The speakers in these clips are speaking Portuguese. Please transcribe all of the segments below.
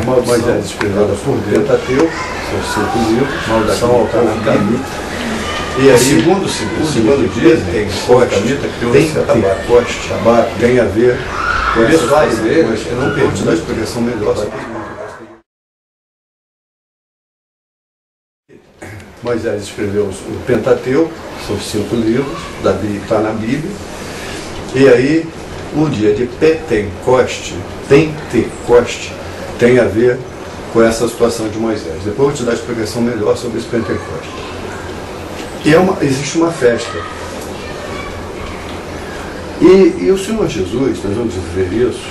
Moisés escreveu por Deus, Pentateuco, seus 5 livros, maldição ao povo canita. E aí, segundo dia, tem canita, criou tabaco, tem a ver com isso. Vai ver, eu não perdi da explicação melhor sobre isso. Moisés escreveu o Pentateuco, são 5 livros, está na Bíblia. E aí, o dia de Pentecoste, tem a ver com essa situação de Moisés. Depois eu vou te dar a explicação melhor sobre esse Pentecoste. E existe uma festa. E o Senhor Jesus, nós vamos ver isso,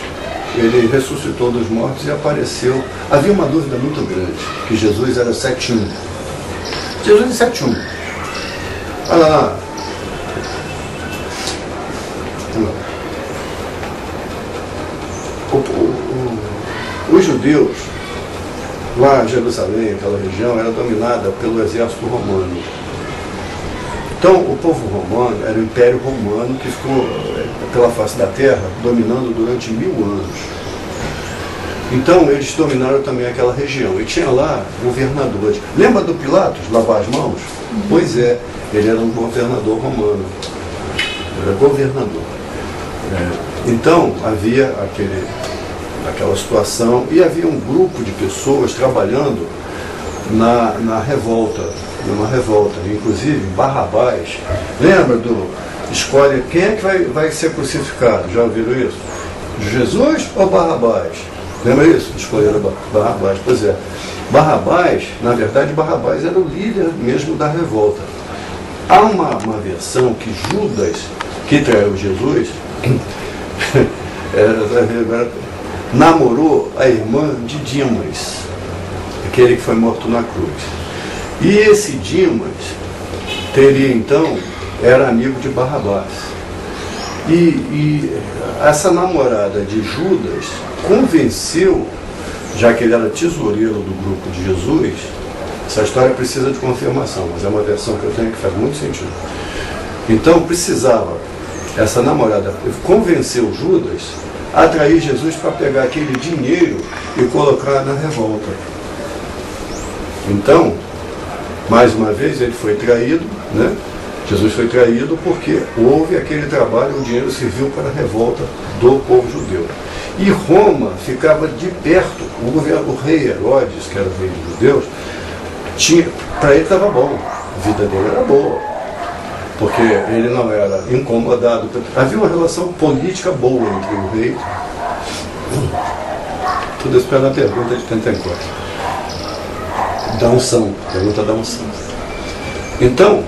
ele ressuscitou dos mortos e apareceu. Havia uma dúvida muito grande, que Jesus era 7-1. Jesus é 7-1. Olha lá. Os judeus, lá em Jerusalém, aquela região, era dominada pelo exército romano. Então, o povo romano era o Império Romano que ficou pela face da terra dominando durante 1000 anos. Então, eles dominaram também aquela região. E tinha lá governadores. Lembra do Pilatos, lavar as mãos? Pois é, ele era um governador romano. Era governador. Então, havia aquela situação, e havia um grupo de pessoas trabalhando na revolta, numa revolta, inclusive Barrabás. Lembra do escolhe quem é que vai ser crucificado? Já ouviram isso? Jesus ou Barrabás? Lembra isso? Escolheram Barrabás. Pois é, Barrabás, na verdade, Barrabás era o líder mesmo da revolta. Há uma versão que Judas, que traiu Jesus, namorou a irmã de Dimas, aquele que foi morto na cruz. E esse Dimas teria então, era amigo de Barrabás. E essa namorada de Judas convenceu, já que ele era tesoureiro do grupo de Jesus, essa história precisa de confirmação, mas é uma versão que eu tenho que faz muito sentido. Então precisava, essa namorada convenceu Judas a atrair Jesus para pegar aquele dinheiro e colocar na revolta. Então, mais uma vez, ele foi traído, né? Jesus foi traído porque houve aquele trabalho, o dinheiro serviu para a revolta do povo judeu. E Roma ficava de perto, o rei Herodes, que era o rei dos judeus, para ele estava bom, a vida dele era boa, porque ele não era incomodado. Havia uma relação política boa entre o rei. Tudo isso pela pergunta de Pentecoste. Da unção, pergunta da unção. Então,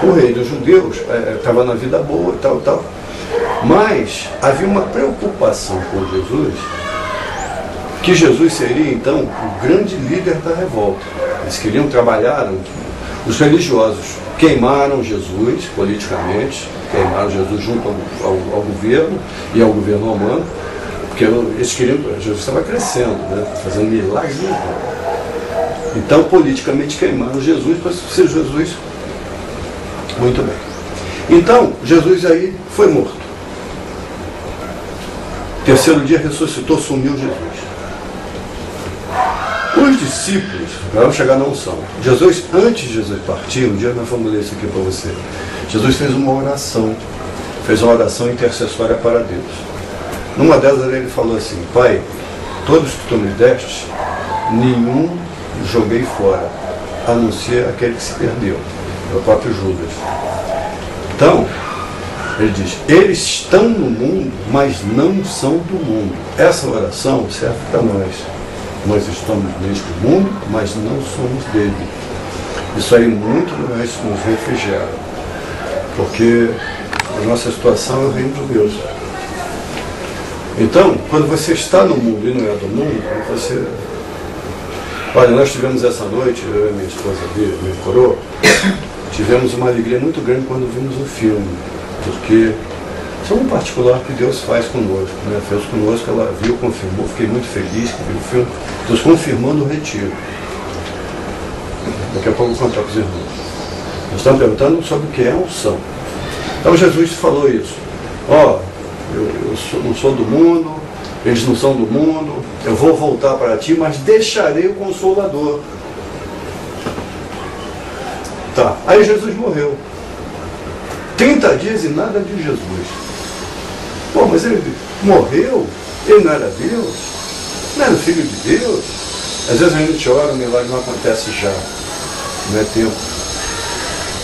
o rei dos judeus estava na vida boa, tal, mas havia uma preocupação com Jesus, que Jesus seria então o grande líder da revolta. Eles queriam trabalhar, os religiosos queimaram Jesus politicamente, queimaram Jesus junto ao governo e ao governo romano, porque eles queriam, Jesus estava crescendo, né, fazendo milagres. Então, politicamente queimaram Jesus para ser Jesus. Muito bem. Então, Jesus aí foi morto. Terceiro dia ressuscitou, sumiu Jesus. Os discípulos, vamos chegar na unção. Jesus, antes de Jesus partir, um dia nós vamos ler isso aqui para você. Jesus fez uma oração intercessória para Deus. Numa delas ele falou assim: Pai, todos que tu me deste, nenhum joguei fora, a não ser aquele que se perdeu, é o próprio Judas. Então, ele diz: eles estão no mundo, mas não são do mundo. Essa oração serve para nós. Nós estamos neste mundo, mas não somos dele. Isso aí muito nos refrigera, porque a nossa situação é o reino de Deus. Então, quando você está no mundo e não é do mundo, você... Olha, nós tivemos essa noite, eu e minha esposa, minha coroa, tivemos uma alegria muito grande quando vimos o filme, porque isso é um particular que Deus faz conosco, né? Fez conosco, ela viu, confirmou, fiquei muito feliz que viu o filme, Deus confirmando o retiro. Daqui a pouco eu vou contar para os irmãos. Nós estamos perguntando sobre o que é a unção. Então Jesus falou isso: ó, eu não sou do mundo, eles não são do mundo, eu vou voltar para ti, mas deixarei o Consolador. Tá, aí Jesus morreu. 30 dias e nada de Jesus. Pô, mas ele morreu? Ele não era Deus? Não era o Filho de Deus? Às vezes a gente ora, o milagre não acontece já. Não é tempo.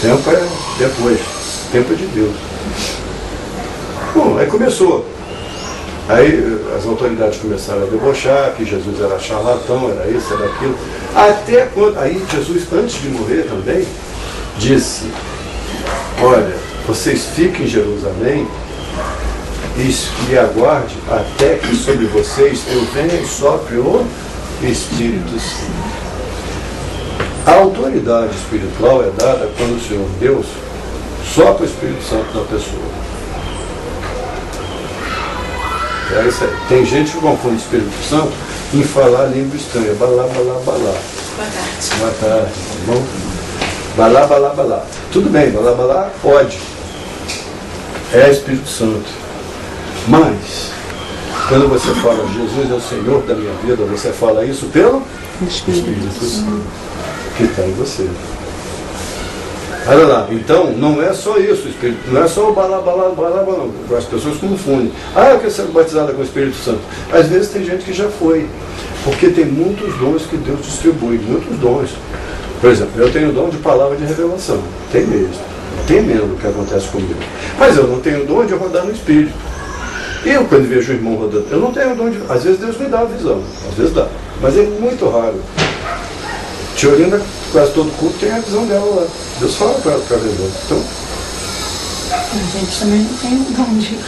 Tempo é depois. Tempo é de Deus. Bom, aí começou. Aí as autoridades começaram a debochar, que Jesus era charlatão, era isso, era aquilo. Até quando. Aí Jesus, antes de morrer também, disse: olha, vocês fiquem em Jerusalém e aguarde até que sobre vocês eu venha e sopre o Espírito Santo. A autoridade espiritual é dada quando o Senhor Deus sopra o Espírito Santo na pessoa. É isso aí. Tem gente que confunde o Espírito Santo em falar língua estranha. Balá, balá, balá. Boa tarde. Boa tarde. Bom? Balá, balá, balá. Tudo bem, balá, balá, pode. É Espírito Santo. Mas, quando você fala Jesus é o Senhor da minha vida, você fala isso pelo Espírito Santo que está em você. Olha lá, então não é só isso, o Espírito, não é só o balá, balá, balá, balá, não. As pessoas confundem. Ah, eu quero ser batizada com o Espírito Santo. Às vezes tem gente que já foi, porque tem muitos dons que Deus distribui, muitos dons. Por exemplo, eu tenho o dom de palavra de revelação, tem mesmo, temendo o que acontece comigo. Mas eu não tenho o dom de rodar no Espírito. Eu, quando vejo o irmão rodando, eu não tenho o dom de... Às vezes Deus me dá a visão, às vezes dá, mas é muito raro. Tiorinda, quase todo culto tem a visão dela lá. Deus fala para ela através dela. Então, A gente também não tem o dom de...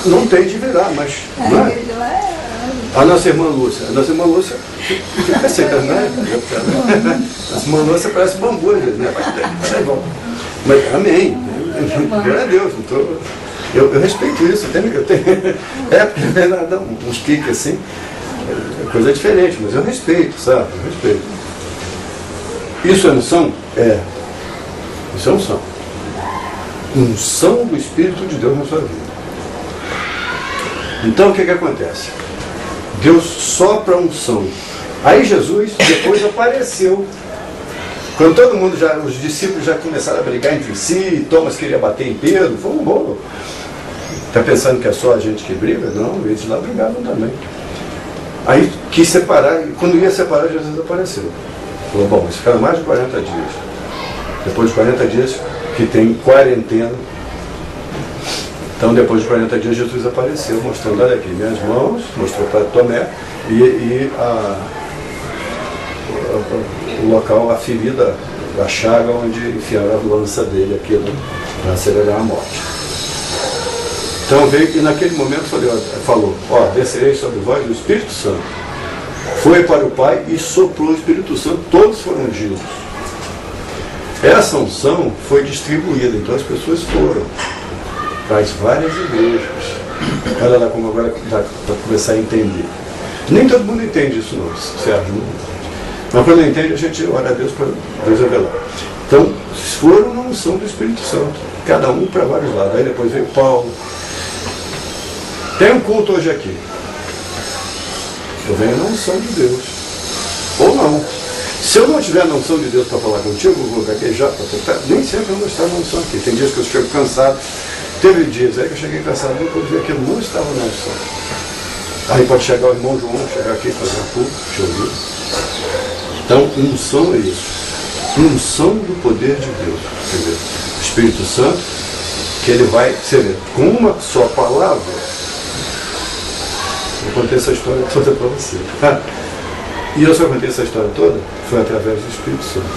não tem de virar, mas... Não é? A nossa irmã Lúcia fica seca, né? A nossa irmã Lúcia parece bambu, né? Mas, amém. Glória a Deus. Eu respeito isso. Eu tenho porque não é nada, uns piques assim, é coisa diferente, mas eu respeito, sabe? Eu respeito. Isso é unção? É. Isso é unção. Unção do Espírito de Deus na sua vida. Então o que acontece? Deus sopra a unção. Aí Jesus depois apareceu. Quando todo mundo os discípulos já começaram a brigar entre si, Thomas queria bater em Pedro, foi um rolo. Está pensando que é só a gente que briga? Não, eles lá brigavam também. Aí quis separar, e quando ia separar, Jesus apareceu. Falou, bom, eles ficaram mais de 40 dias. Depois de 40 dias, que tem quarentena. Então, depois de 40 dias, Jesus apareceu, mostrando, olha aqui, minhas mãos, mostrou para Tomé, e o local, a ferida, a chaga onde enfiaram a lança dele, aquilo, para acelerar a morte. Então veio e naquele momento falou, descerei sobre vós o Espírito Santo. Foi para o Pai e soprou o Espírito Santo, todos foram ungidos. Essa unção foi distribuída, então as pessoas foram para as várias igrejas. Olha lá como agora dá para começar a entender. Nem todo mundo entende isso não, Sérgio. Mas quando entende, a gente ora a Deus para Deus revelar. Então, foram na unção do Espírito Santo, cada um para vários lados. Aí depois veio Paulo. Tem um culto hoje aqui. Eu venho na unção de Deus. Ou não. Se eu não tiver na unção de Deus para falar contigo, eu vou gaguejar, nem sempre eu vou estar na unção aqui. Tem dias que eu chego cansado. Teve dias aí que eu cheguei cansado e quando vi que eu não estava na unção. Aí pode chegar o irmão João, chegar aqui e fazer um culto, deixa eu ouvir. Então, unção é isso. Unção do poder de Deus. Quer dizer, o Espírito Santo, que ele vai, você vê, com uma só palavra, eu contei essa história toda para você. E eu só contei essa história toda, foi através do Espírito Santo.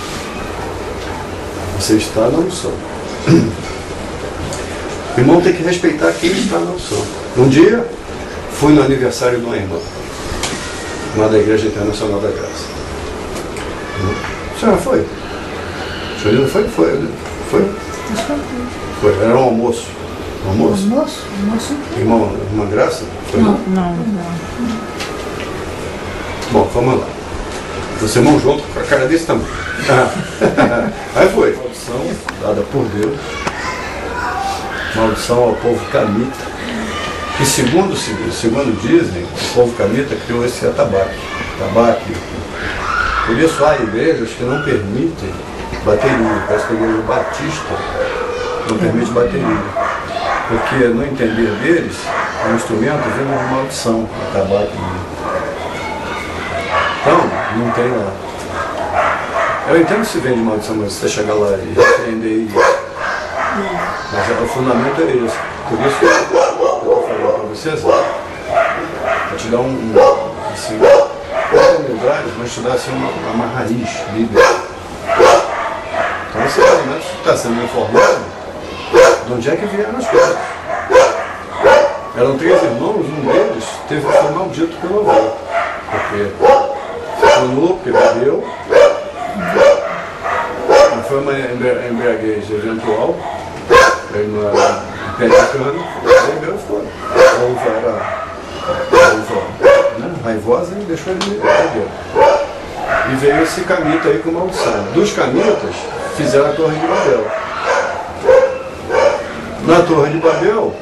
Você está na unção. O irmão tem que respeitar quem está na unção. Um dia, fui no aniversário de uma irmã, lá da Igreja Internacional da Graça. A senhora foi? A senhora foi? Foi. Era um almoço. Almoço? Almoço? Irmã Graça? Foi? Não. Bom, vamos lá. Você irmão junto com a cara desse tamanho. Aí foi. Maldição dada por Deus. Maldição ao povo camita. que segundo dizem, o povo camita criou esse atabaque. Por isso há igrejas que não permitem bateria. Parece que a igreja batista não permite bateria. Porque no entender deles, o instrumento vem de maldição, atabaque. Então, não tem lá. Eu entendo que se vem de maldição, mas você chegar lá e repreender isso. Mas o fundamento é esse. Por isso que eu estou falando para vocês, vou te dar assim, mas te dar assim, uma raiz bíblica. Então você pelo menos está sendo informado de onde é que vieram as coisas. Eram 3 irmãos, um deles foi maldito pelo avô. Porque se tornou, porque bebeu. Foi uma embriaguez eventual. Ele não era pé de cana, bebeu e foi. A uva era raivosa e deixou ele beber. E veio esse camita aí com maldição. Dos camitas fizeram a Torre de Babel. Na Torre de Babel,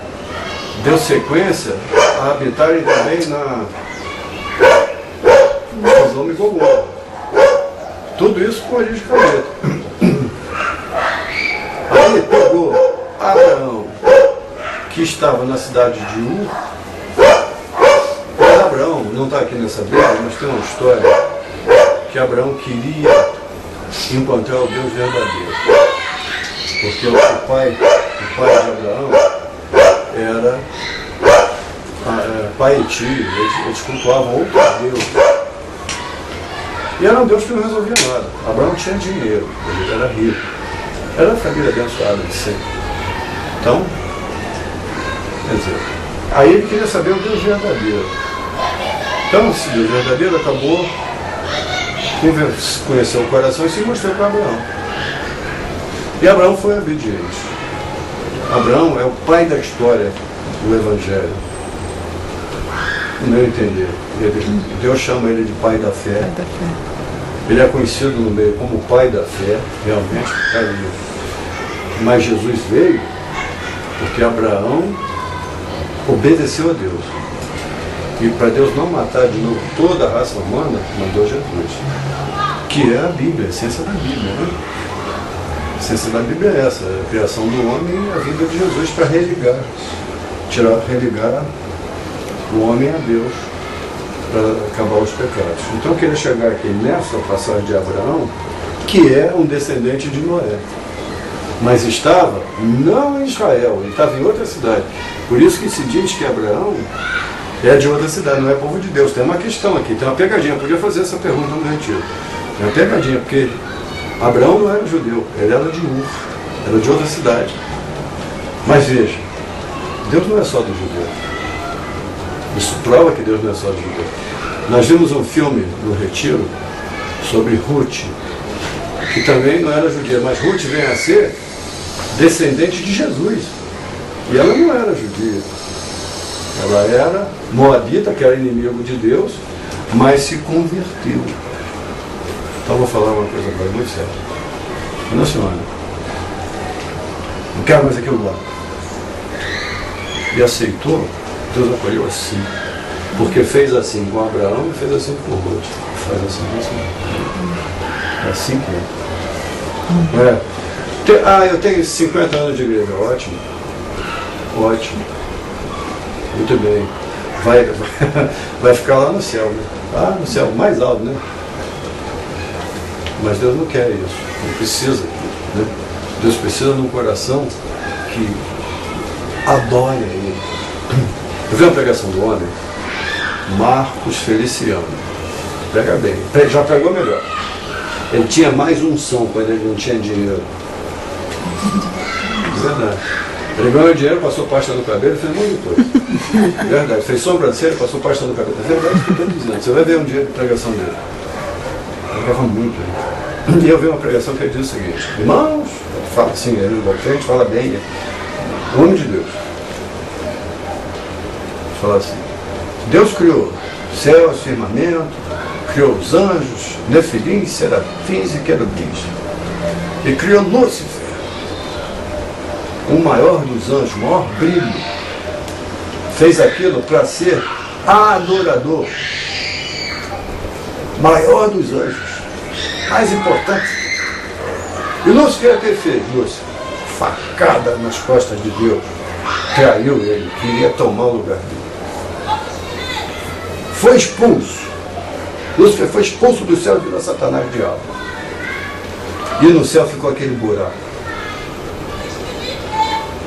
deu sequência a habitarem também na Sodoma e Gomorra. Tudo isso com origem de camita. Aí pegou Abraão, que estava na cidade de Ur. Abraão, não está aqui nessa Bíblia, mas tem uma história que Abraão queria encontrar o Deus verdadeiro. Porque o pai de Abraão era Paiti, eles cultuavam outro Deus. E era um Deus que não resolvia nada. Abraão tinha dinheiro, ele era rico. Era a família abençoada de sempre. Então, quer dizer, aí ele queria saber o Deus verdadeiro. Então, esse Deus verdadeiro acabou conheceu o coração e se mostrou para Abraão. E Abraão foi obediente. Abraão é o pai da história do Evangelho. No meu entender. Deus chama ele de pai da fé. Ele é conhecido no meio como o pai da fé, realmente. Mas Jesus veio porque Abraão obedeceu a Deus. E para Deus não matar de novo toda a raça humana, mandou Jesus. Que é a Bíblia, a essência da Bíblia, né? A essência da Bíblia é essa, a criação do homem e a vida de Jesus para religar o homem a Deus, para acabar os pecados. Então eu queria chegar aqui nessa passagem de Abraão, que é um descendente de Noé. Mas estava não em Israel, ele estava em outra cidade. Por isso que se diz que Abraão é de outra cidade, não é povo de Deus. Tem uma questão aqui, tem uma pegadinha. Eu podia fazer essa pergunta no retiro. Tem uma pegadinha, porque Abraão não era judeu, ele era de Ur, era de outra cidade. Mas veja, Deus não é só do judeu. Isso prova que Deus não é só do judeu. Nós vimos um filme no retiro sobre Ruth, que também não era judia, mas Ruth vem a ser descendente de Jesus. E ela não era judia. Ela era moabita, que era inimigo de Deus, mas se converteu. Então vou falar uma coisa agora muito séria. Não, senhora, não quero mais aquilo lá. E aceitou, Deus acolheu assim. Porque fez assim com Abraão e fez assim com Ruth. Faz assim, assim. É assim que é. Eu tenho 50 anos de igreja. Ótimo. Ótimo. Muito bem. Vai ficar lá no céu, né? Lá no céu, mais alto, né? Mas Deus não quer isso. Não precisa. Né? Deus precisa de um coração que adore a Ele. Eu vi uma pregação do homem, Marcos Feliciano. Pega bem. Já pregou melhor. Ele tinha mais unção quando ele não tinha dinheiro. Verdade. Ele ganhou dinheiro, passou pasta no cabelo e fez um monte de coisa. Verdade. Fez sobrancelha, passou pasta no cabelo. É verdade o que eu estou dizendo. Você vai ver um dia de pregação dele. Ele pregava muito. Né? E eu vi uma pregação que ele diz o seguinte: irmãos, fala assim, ele na frente, fala bem. O homem de Deus. Fala assim: Deus criou céu, firmamento, criou os anjos, nefilim, serafins e querubins. E criou Lúcifer, o maior dos anjos, o maior brilho, fez aquilo para ser adorador, maior dos anjos, mais importante. E Lúcifer o que fez? Lúcifer, facada nas costas de Deus, traiu ele, queria tomar o lugar dele. Foi expulso. Lúcifer foi expulso do céu e virou Satanás e diabo. E no céu ficou aquele buraco.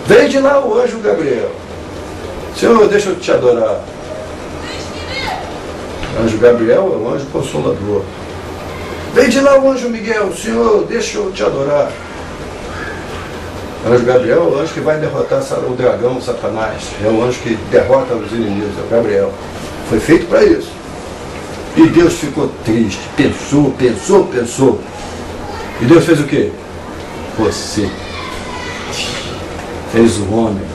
Veio de lá o anjo Gabriel. Senhor, deixa eu te adorar. O anjo Gabriel é o anjo consolador. Veio de lá o anjo Miguel. Senhor, deixa eu te adorar. O anjo Gabriel é o anjo que vai derrotar o dragão, o Satanás. É o anjo que derrota os inimigos, é o Gabriel. Foi feito para isso. E Deus ficou triste. Pensou. E Deus fez o quê? Você. Fez o homem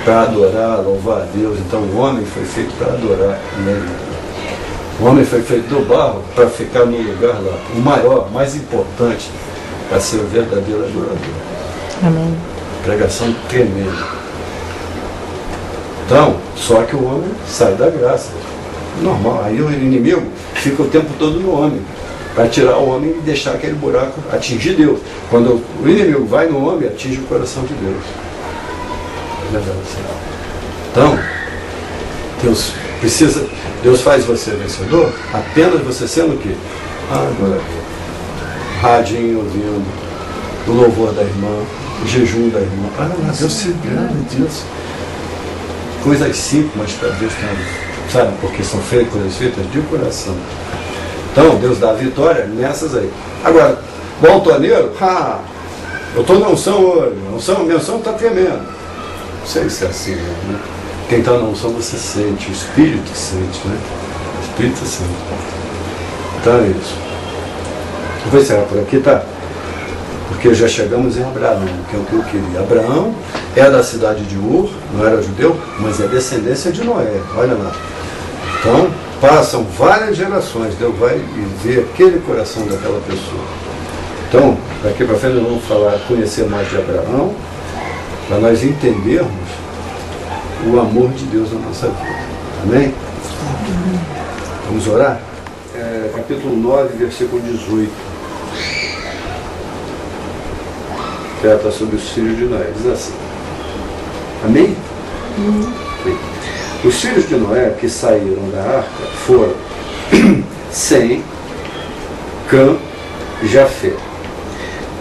para adorar, louvar a Deus. Então o homem foi feito para adorar nele. O homem foi feito do barro para ficar no lugar lá. O maior, mais importante, para ser o verdadeiro adorador. Amém. Pregação tremenda. Então, só que o homem sai da graça. Normal. Aí o inimigo fica o tempo todo no homem, para tirar o homem e deixar aquele buraco atingir Deus. Quando o inimigo vai no homem, atinge o coração de Deus. Então, Deus faz você vencedor apenas você sendo o quê? Adorador. Radinho ouvindo, o louvor da irmã, o jejum da irmã. Deus se grande disso. Coisas simples, mas para Deus tem, sabe? Porque são coisas feitas de coração. Então, Deus dá a vitória nessas aí. Agora, o altoneiro, eu estou na unção hoje, minha unção está tremendo. Não sei se é assim, né? Quem está na unção você sente, o Espírito sente, né? O Espírito sente. Então é isso. Eu vou encerrar por aqui, tá? Porque já chegamos em Abraão, que é o que eu queria. Abraão é da cidade de Ur, não era judeu, mas é descendência de Noé, olha lá. Então, passam várias gerações, Deus vai ver aquele coração daquela pessoa. Então, daqui para frente nós vamos conhecer mais de Abraão, para nós entendermos o amor de Deus na nossa vida. Amém? Vamos orar? Capítulo 9, versículo 18. Trata sobre os filhos de Noé. Diz assim. Amém? Os filhos de Noé que saíram da arca foram Sem, Cã e Jafé.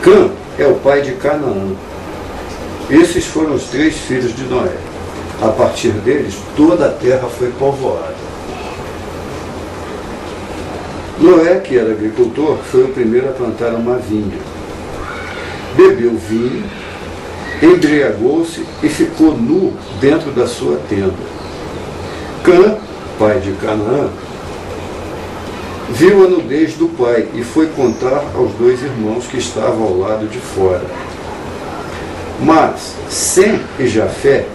Cã é o pai de Canaã. Esses foram os 3 filhos de Noé. A partir deles, toda a terra foi povoada. Noé, que era agricultor, foi o primeiro a plantar uma vinha. Bebeu vinho, embriagou-se e ficou nu dentro da sua tenda. Cã, pai de Canaã, viu a nudez do pai e foi contar aos 2 irmãos que estavam ao lado de fora. Mas Sem e Jafé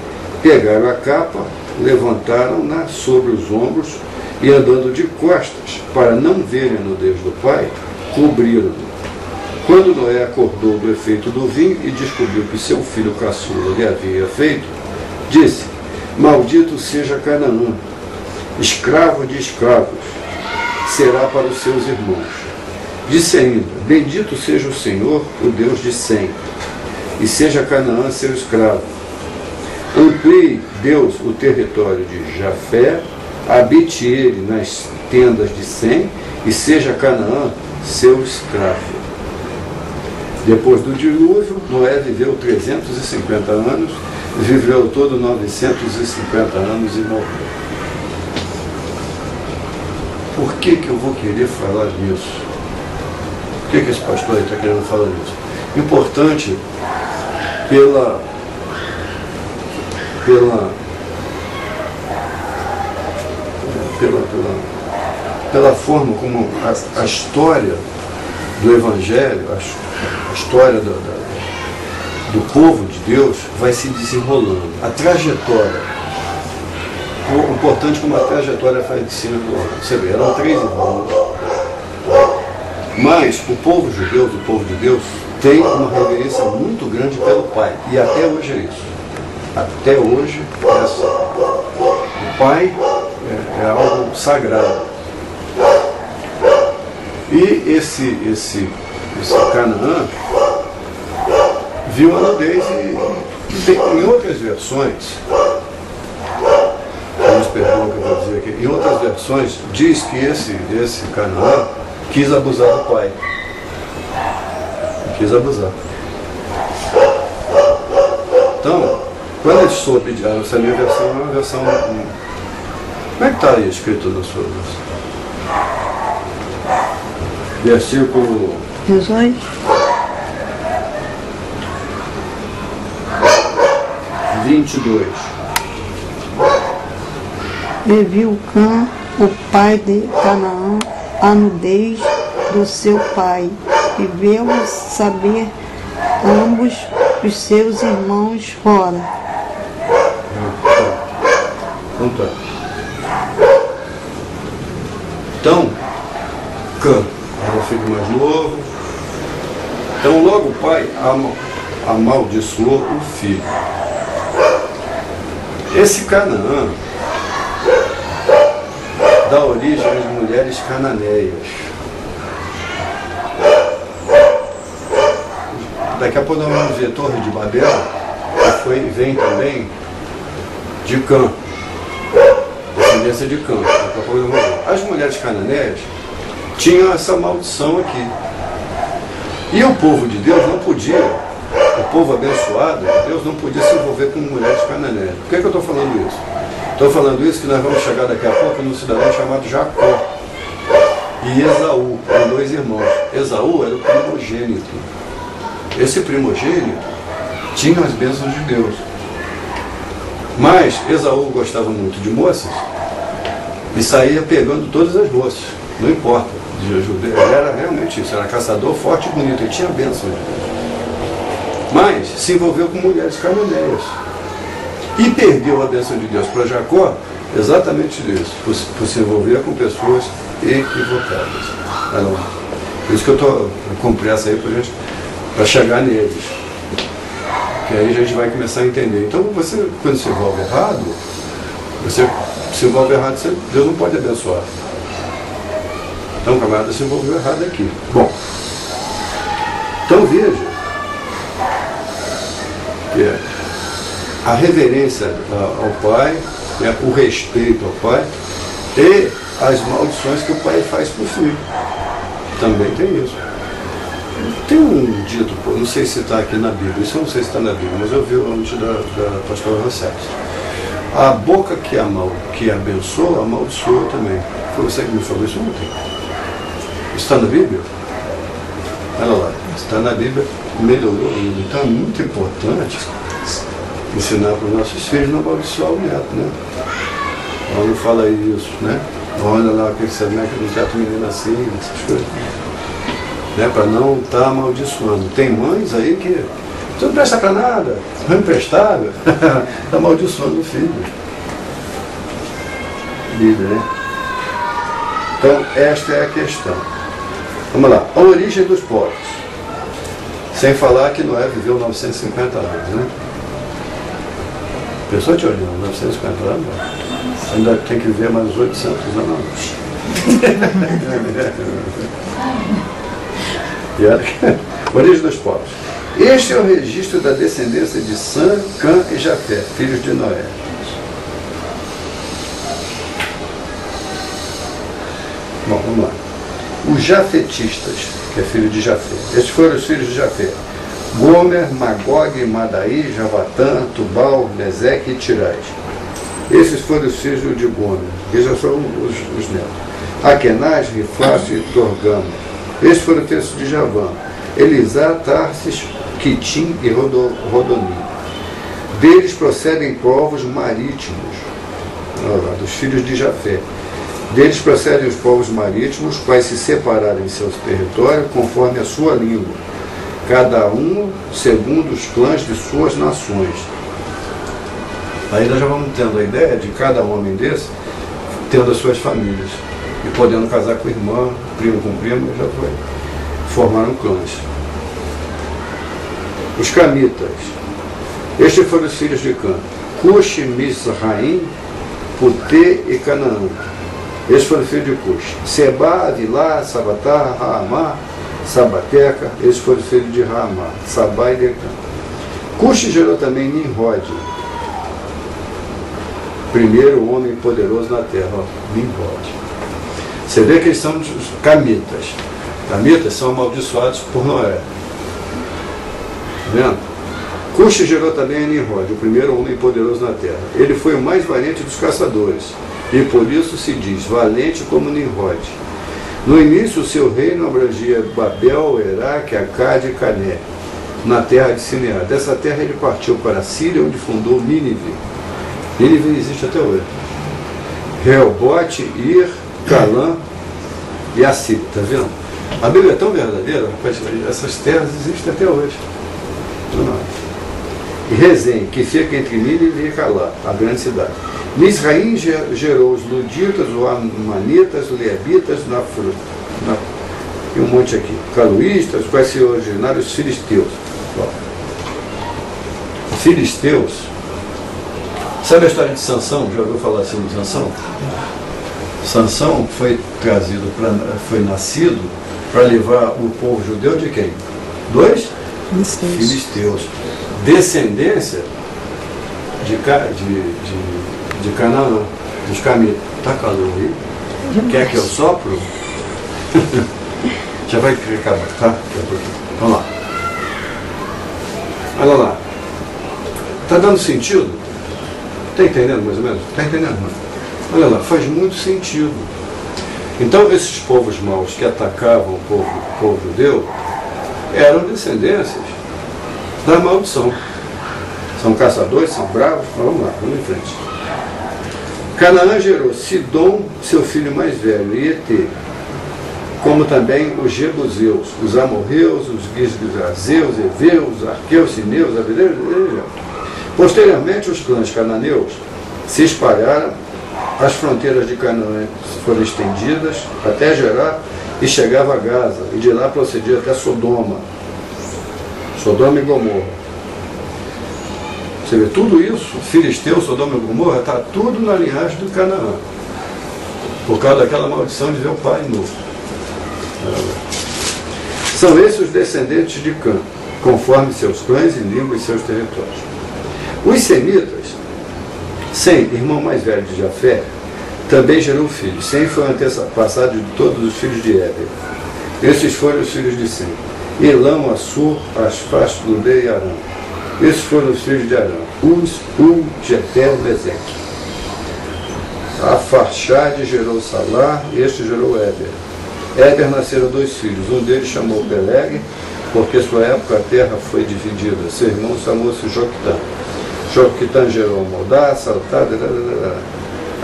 pegaram a capa, levantaram-na sobre os ombros e, andando de costas para não verem a nudez do pai, cobriram-no. Quando Noé acordou do efeito do vinho e descobriu que seu filho caçula lhe havia feito, disse: Maldito seja Canaã, escravo de escravos, será para os seus irmãos. Disse ainda: Bendito seja o Senhor, o Deus de Sem, e seja Canaã seu escravo. Amplie Deus o território de Jafé, habite ele nas tendas de Sem, e seja Canaã seu escravo. Depois do dilúvio, Noé viveu 350 anos, viveu todo 950 anos e morreu. Por que eu vou querer falar nisso? Por que esse pastor está querendo falar nisso? Importante pela forma como a história do Evangelho, a história do povo de Deus vai se desenrolando. A trajetória, importante como a trajetória faz de cima do homem. Você vê, eram 3 irmãos, mas o povo de Deus, tem uma reverência muito grande pelo Pai, e até hoje é isso. até hoje, o pai é algo sagrado. E esse Canaã viu a nudez e tem, em outras versões, nos perdoam o que eu vou dizer aqui, em outras versões diz que esse Canaã quis abusar do pai. Quis abusar. Então, quando ele soube, essa minha versão é uma versão. Como é que está aí escrito na sua versão? Versículo 18. 22. E viu Cã, o pai de Canaã, a nudez do seu pai, e veio saber ambos os seus irmãos fora. Então, Cã era o filho mais novo. Então logo o pai amaldiçoou o filho. Esse Canaã dá origem às mulheres cananeias. Daqui a pouco nós vamos ver Torre de Babel, que vem também de Cã, descendência de Cã. Daqui a pouco nós vamos ver. As mulheres cananeias tinham essa maldição aqui. E o povo de Deus não podia, o povo abençoado de Deus não podia se envolver com mulheres cananeias. Por que eu estou falando isso? Estou falando isso que nós vamos chegar daqui a pouco num cidadão chamado Jacó e Esaú, eram dois irmãos. Esaú era o primogênito. Esse primogênito tinha as bênçãos de Deus. Mas Esaú gostava muito de moças e saía pegando todas as moças, não importa. Ele era realmente isso, era caçador forte e bonito, ele tinha bênçãos de Deus. Mas se envolveu com mulheres cananeias e perdeu a bênção de Deus para Jacó exatamente disso, por se envolver com pessoas equivocadas. Por isso que eu estou com pressa aí para chegar neles, que aí a gente vai começar a entender. Então você, quando se envolve errado, Deus não pode abençoar. Então o camarada se envolveu errado aqui. Bom, então veja que a reverência ao pai, o respeito ao pai e as maldições que o pai faz para o filho. Também tem isso. Tem um dito, não sei se está aqui na Bíblia, isso eu não sei se está na Bíblia, mas eu vi antes da pastora Rossete. A boca que abençoa, amaldiçoa também. Foi você que me falou isso ontem. Isso está na Bíblia? Olha lá, está na Bíblia, melhorou ainda. Então é muito importante ensinar para os nossos filhos não amaldiçoar o neto, né? Não fala isso, né? Olha lá o que você vê que não trata o menino assim, essas coisas. Né? Para não estar amaldiçoando. Tem mães aí que você não presta para nada, não é imprestável, está amaldiçoando o filho. Bíblia, né? Então, esta é a questão. Vamos lá, a origem dos povos. Sem falar que Noé viveu 950 anos, né? Pessoa te olhando, 950 anos, ainda tem que viver mais 800 anos. Origem dos povos. Este é o registro da descendência de Sam, Cã e Jafé, filhos de Noé. Bom, vamos lá. Os jafetistas, que é filho de Jafé. Estes foram os filhos de Jafé: Gomer, Magog, Madaí, Javatã, Tubal, Meseque e Tirais. Esses foram os filhos de Gomer. Eles já são os netos. Akenaz, Rifácio e Torgama. Estes foram os filhos de Javã: Elisá, Tarsis, Quitim e Rodonim. Deles procedem povos marítimos, dos filhos de Jafé. Deles procedem os povos marítimos, quais se separaram em seu território conforme a sua língua, cada um segundo os clãs de suas nações. Aí nós já vamos tendo a ideia de cada homem desse tendo as suas famílias e podendo casar com irmã, primo com primo, já foi. Formaram clãs. Os camitas Estes foram os filhos de Cã: Cush, Mizraim, Putê e Canaã. Estes foram os filhos de Cush: Seba, Avilá, Sabatá, Raamá, Sabateca. Estes foram os filhos de Raamá, Sabá e Decã. Cush gerou também Nimrod, primeiro homem poderoso na terra. Nimrod. Você vê que eles são os camitas. Camitas são amaldiçoados por Noé. Tá vendo? Cush gerou também Nimrod, o primeiro homem poderoso na terra. Ele foi o mais valente dos caçadores, e por isso se diz valente como Nimrod. No início, o seu reino abrangia Babel, Eraque, Acade e Cané, na terra de Sinear. Dessa terra ele partiu para a Síria, onde fundou Nínive. Nínive existe até hoje. Reobote, Ir, Calã e Assíria. Está vendo? A Bíblia é tão verdadeira, essas terras existem até hoje. E Rezém, que fica entre Nínive e Calã, a grande cidade. Mizraim gerou os Luditas, os Amanitas, os Leabitas, e um monte aqui. Caluístas, os quais se originaram os filisteus. Filisteus. Sabe a história de Sansão? Já ouviu falar assim de Sansão? Sansão foi nascido para livrar o povo judeu de quem? Dois filisteus. Descendência de Canaã, dos camitas. Está calor aí? Quer que eu sopro? Já vai acabar, tá? Vamos lá. Olha lá. Está dando sentido? Está entendendo mais ou menos? Está entendendo? Olha lá, faz muito sentido. Então, esses povos maus que atacavam o povo judeu eram descendências da maldição. São caçadores, são bravos, mas vamos lá, vamos em frente. Canaã gerou Sidom, seu filho mais velho, e Et, como também os Jebuseus, os Amorreus, os Girgazeus, Eveus, Arqueus, Sineus, Abileus. Posteriormente, os clãs cananeus se espalharam, as fronteiras de Canaã foram estendidas até Gerá e chegava a Gaza, e de lá procedia até Sodoma e Gomorra. Você vê, tudo isso, Filisteu, Sodoma e Gomorra, está tudo na linhagem do Canaã, por causa daquela maldição de ver o pai nu. São esses os descendentes de Cã, conforme seus clãs e línguas e seus territórios. Os semitas, Sem, irmão mais velho de Jafé, também gerou filhos. Sem foi o antepassado de todos os filhos de Éber. Esses foram os filhos de Sem: Elam, Assur, Asfaz, Ludê e Arã. Esses foram os filhos de Arã: Uz, Jeter, Bezeque. Afarxade gerou Salá, este gerou Éber. Éber nasceram 2 filhos, um deles chamou Peleg, porque sua época a terra foi dividida. Seu irmão chamou-se Joquitã. Joquitã gerou Modá, Saltá,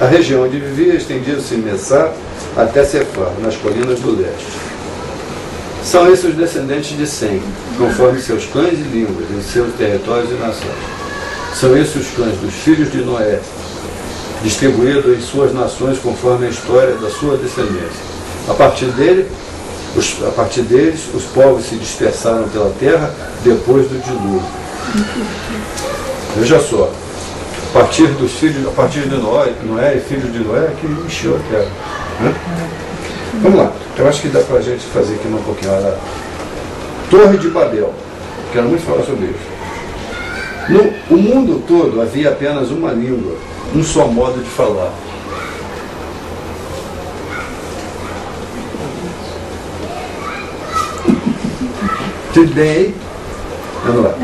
a região onde vivia estendia-se Messá até Cefar, nas colinas do leste. São esses os descendentes de Sem, conforme seus clãs e línguas, em seus territórios e nações. São esses os clãs dos filhos de Noé, distribuídos em suas nações conforme a história da sua descendência. A partir deles, os povos se dispersaram pela terra depois do dilúvio. Veja só, a partir de Noé e filhos de Noé, que encheu a terra. Né? Vamos lá, eu acho que dá para a gente fazer aqui um pouquinho. Olha, Torre de Babel, quero muito falar sobre isso. No mundo todo havia apenas uma língua, um só modo de falar. Tudo bem aí? Vamos lá.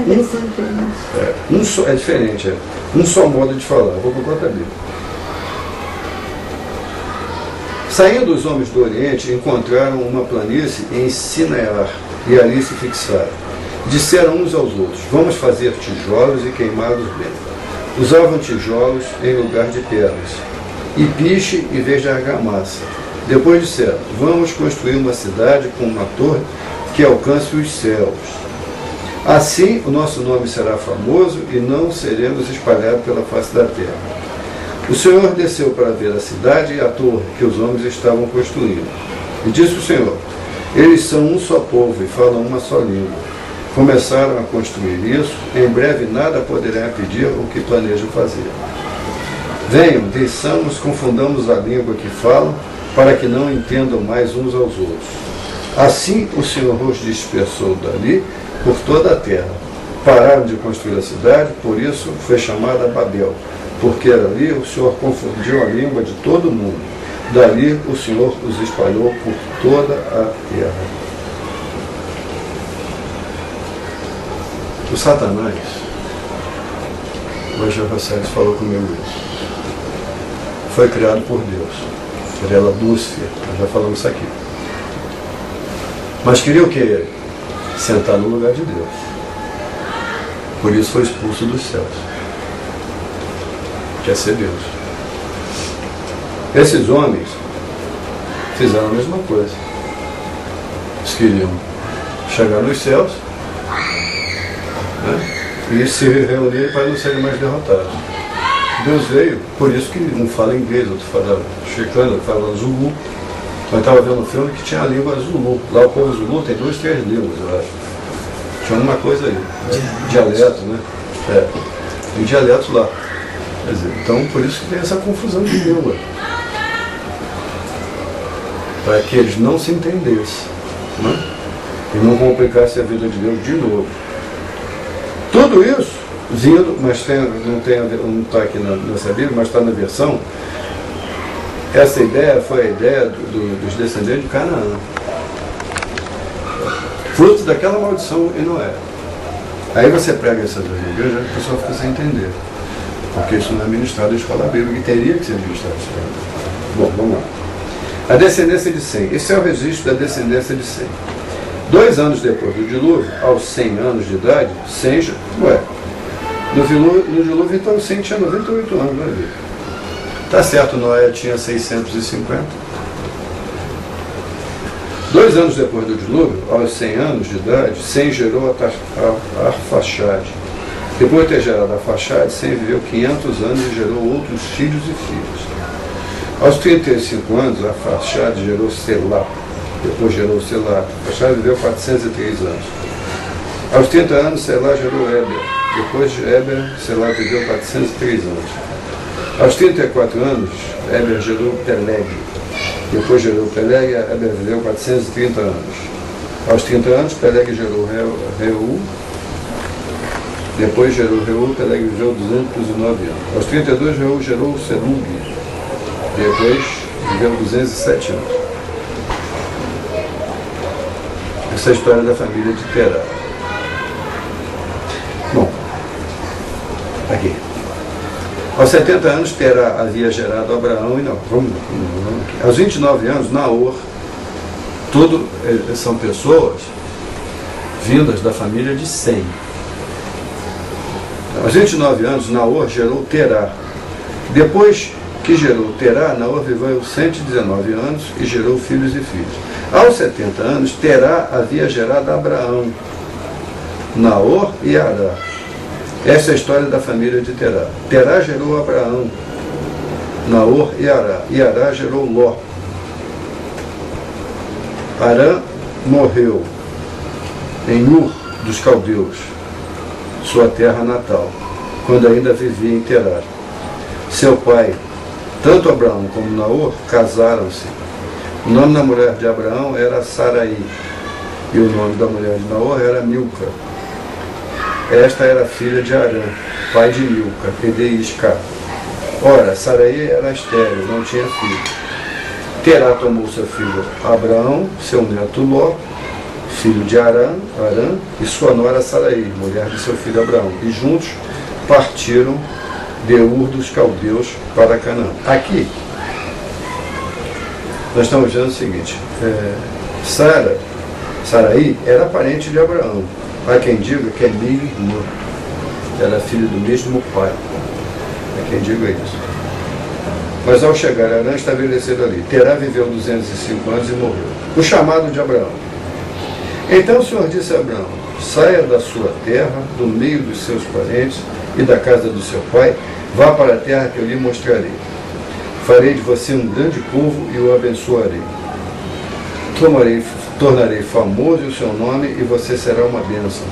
É diferente. Um só modo de falar. Vou por conta dele. Saindo os homens do Oriente, encontraram uma planície em Sinear e ali se fixaram. Disseram uns aos outros: vamos fazer tijolos e queimá-los bem. Usavam tijolos em lugar de pedras, e piche em vez de argamassa. Depois disseram: vamos construir uma cidade com uma torre que alcance os céus. Assim o nosso nome será famoso e não seremos espalhados pela face da terra. O Senhor desceu para ver a cidade e a torre que os homens estavam construindo. E disse o Senhor: eles são um só povo e falam uma só língua. Começaram a construir isso, em breve nada poderão impedir o que planejam fazer. Venham, desçamos, confundamos a língua que falam, para que não entendam mais uns aos outros. Assim o Senhor os dispersou dali por toda a terra. Pararam de construir a cidade, por isso foi chamada Babel, porque ali o Senhor confundiu a língua de todo mundo. Dali o Senhor os espalhou por toda a terra. O Satanás, o Angel Rossetti falou comigo isso, foi criado por Deus. Ele era Lúcifer, nós já falamos isso aqui. Mas queria o que? Sentar no lugar de Deus. Por isso foi expulso dos céus. Quer ser Deus. Esses homens fizeram a mesma coisa. Eles queriam chegar nos céus, né, e se reunir para não serem mais derrotados. Deus veio, por isso que um fala inglês, outro fala chicano, outro fala Zulu. Eu estava vendo um filme que tinha a língua Zulu. Lá o povo Zulu tem 2, 3 línguas, eu acho. Tinha uma coisa aí, né? Dialeto, né? Tem dialetos lá. Quer dizer, então por isso que tem essa confusão de língua. Para que eles não se entendessem, né? E não complicassem a vida de Deus de novo. Tudo isso vindo, mas não está aqui nessa Bíblia, mas está na versão. Essa ideia foi a ideia dos descendentes de Canaã. Fruto daquela maldição em Noé. Aí você prega essas duas igrejas e a pessoa fica sem entender. Porque isso não é ministrado em escola bíblica e teria que ser ministrado em escola bíblica. Bom, vamos lá. A descendência de Sem. Esse é o registro da descendência de Sem. 2 anos depois do dilúvio, aos 100 anos de idade, Sem... No dilúvio, então, Sem tinha 98 anos, vai ver. Tá certo, Noé tinha 650. 2 anos depois do dilúvio, aos 100 anos de idade, Sem gerou a Arfaxade. Depois de ter gerado a Arfaxade, Sem viveu 500 anos e gerou outros filhos e filhas. Aos 35 anos, a Arfaxade gerou Selá. Depois gerou Selá. Arfaxade viveu 403 anos. Aos 30 anos, Selá gerou Éber. Depois de Éber, Selá viveu 403 anos. Aos 34 anos, Éber gerou Peleg. Depois gerou Peleg, Éber viveu 430 anos. Aos 30 anos, Peleg gerou Reu. Depois gerou Reu, Peleg viveu 209 anos. Aos 32, Reu gerou Selug. Depois viveu 207 anos. Essa é a história da família de Terá. Bom, aqui. Aos 70 anos, Terá havia gerado Abraão e não. Vamos aqui. Aos 29 anos, Naor. Tudo são pessoas vindas da família de Sem. Aos 29 anos, Naor gerou Terá. Depois que gerou Terá, Naor viveu 119 anos e gerou filhos e filhas. Aos 70 anos, Terá havia gerado Abraão, Naor e Arã. Essa é a história da família de Terá. Terá gerou Abraão, Naor e Arã. E Arã gerou Ló. Arã morreu em Ur dos Caldeus, sua terra natal, quando ainda vivia em Terá. Seu pai, tanto Abraão como Naor, casaram-se. O nome da mulher de Abraão era Sarai, e o nome da mulher de Naor era Milca. Esta era filha de Arã, pai de Milca, e de Isca. Ora, Sarai era estéril, não tinha filho. Terá tomou seu filho Abraão, seu neto Ló, filho de Arã, e sua nora Sarai, mulher de seu filho Abraão. E juntos partiram de Ur dos Caldeus para Canaã. Aqui, nós estamos vendo o seguinte, Sarai era parente de Abraão. Há quem diga que é meio-irmã, era filha do mesmo pai. Há quem diga isso. Mas ao chegar a Arã, estabelecido ali, Terá viveu 205 anos e morreu. O chamado de Abraão. Então o Senhor disse a Abraão: saia da sua terra, do meio dos seus parentes e da casa do seu pai, vá para a terra que eu lhe mostrarei. Farei de você um grande povo e o abençoarei. tornarei famoso o seu nome e você será uma bênção.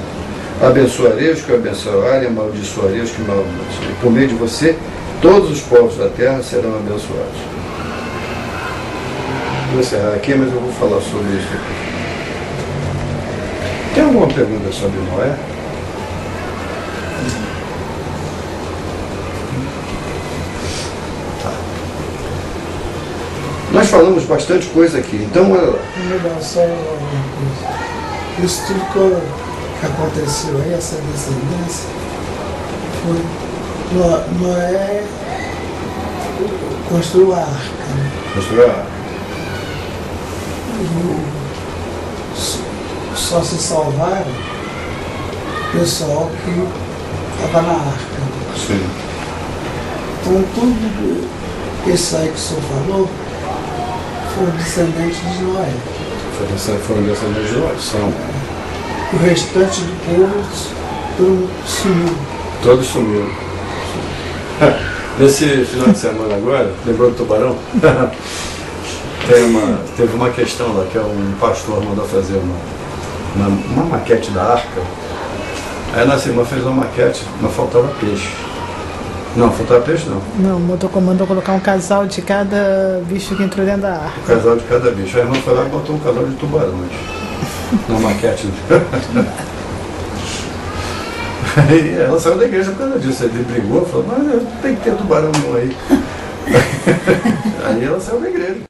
Abençoarei os que o abençoarem, amaldiçoarei os que me amaldiçoarem. Por meio de você, todos os povos da terra serão abençoados. Vou encerrar aqui, mas eu vou falar sobre isso depois. Tem alguma pergunta sobre Noé? Tá. Nós falamos bastante coisa aqui, então olha lá. Legal, só uma coisa. Isso tudo que aconteceu aí, essa descendência, foi Noé construiu a arca. Né? Construiu a arca. Só se salvaram o pessoal que estava na arca. Sim. Então tudo isso aí que o senhor falou foram descendentes de Noé. Foram descendentes de Noé, são. O restante do povo todo sumiu. Todos sumiram. Nesse final de semana agora, lembrou do tubarão? Teve uma questão lá que um pastor mandou fazer uma maquete da arca. Aí a nossa irmã fez uma maquete, mas faltava peixe. Não, faltava peixe não. Não, mandou colocar um casal de cada bicho que entrou dentro da arca. O casal de cada bicho. A irmã foi lá e botou um casal de tubarões na maquete. Aí ela saiu da igreja por causa disso. Ele brigou, falou, mas tem que ter tubarão nenhum aí. Aí ela saiu da igreja.